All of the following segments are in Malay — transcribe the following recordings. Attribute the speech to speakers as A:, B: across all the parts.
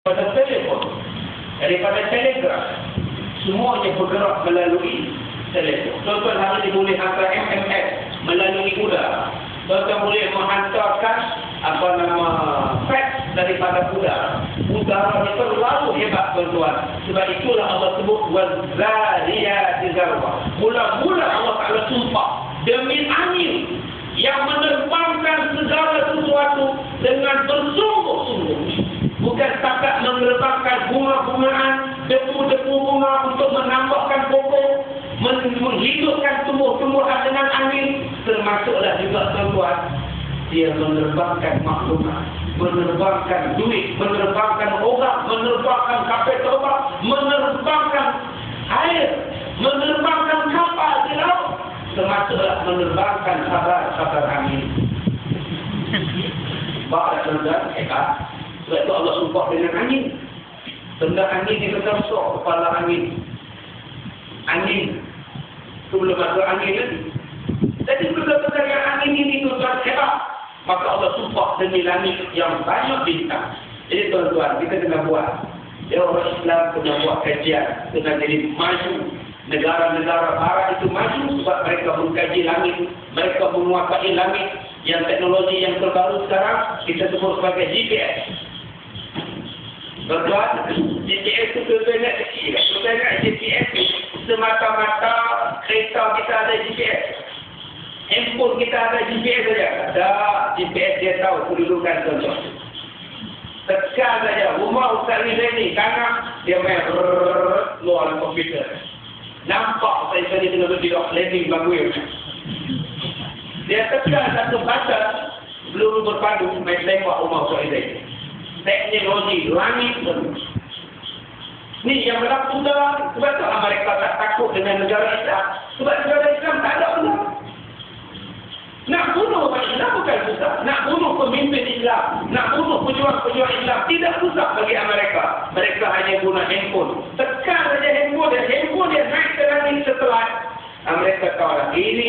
A: Daripada telefon, daripada telegram, semuanya bergerak melalui telefon. Tuan-tuan hari ini boleh hantar SMS melalui udara. Tuan-tuan boleh menghantarkan fax daripada udara. Udara ni terlalu hebat, tuan-tuan. Sebab itulah Allah sebut wazariyati zarwa. Mula-mula Allah Ta'ala sumpah demi angin yang menerbangkan segala sesuatu dengan bersungguh-sungguh. Bukan setakat menerbangkan bunga-bungaan, debu-debu bunga untuk menambahkan pokok, menghidupkan tumbuh-tumbuhan dengan angin. Termasuklah juga, tuan-tuan, dia menerbangkan maklumat, menerbangkan duit, menerbangkan orang, menerbangkan kapal terbang, menerbangkan air, menerbangkan kapal di laut. Termasuklah menerbangkan sabar angin. Bapak dan tuan-tuan, sebab itu Allah sumpah dengan angin. Benda angin ni tersorok kepala angin. Angin. Itu belum masuk angin lagi. Jadi benda-benda yang angin ini tuan-tuan hebat. Maka Allah sumpah demi langit yang banyak bintang. Jadi tuan-tuan, kita kena buat. Ya, orang Islam kena buat kajian. Kena jadi maju. Negara-negara barat itu maju sebab mereka mengkaji langit. Mereka menguasai langit. Yang teknologi yang terbaru sekarang kita sebut sebagai GPS. Tuan-tuan, GPS itu tuan-tuan kecil. Tuan-tuan GPS semata-mata kereta kita ada GPS. Handphone kita ada GPS saja. Ada GPS dia tahu kedudukan tuan-tuan. Tekan saja rumah Ustaz Rizal kanan dia main luar komputer. Nampak saya tadi tengah berdiri landing bagus. Dia tekan satu button belum berpadu main tembak rumah Ustaz Rizal. Teknologi langit pun. Ni yang berlaku dah. Sebab tu mereka tak takut dengan negara Islam. Sebab negara Islam tak ada pun. Nak bunuh orang Islam bukan susah. Nak bunuh pemimpin Islam, nak bunuh pejuang-pejuang Islam tidak susah bagi Amerika. Mereka hanya guna handphone. Tekan saja handphone dia naik ke langit setelah Amerika tahu dah. Ini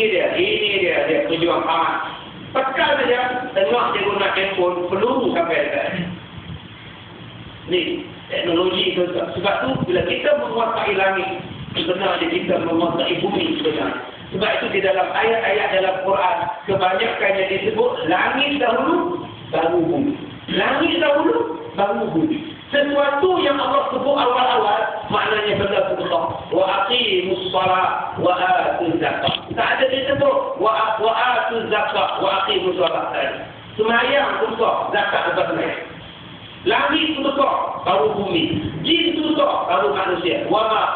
A: dia pejuang aman. Tekan saja, tengok dia guna handphone, peluru sampai dekat. Ni teknologi itu. Sebab tu bila kita menguasai langit, sebenarnya kita menguasai bumi sebenarnya. Sebab itu di dalam ayat-ayat dalam Quran kebanyakannya disebut langit dahulu baru bumi. Langit dahulu baru bumi. Sesuatu yang Allah sebut awal-awal maknanya benda besar. Wa aqimus shalah wa atuz zakat. Tak ada disebut wa atuz zakat wa aqimus shalah. Sembahyang besar, zakat besar. Langit itu besar, baru bumi. Jin itu besar, baru manusia. Wa ma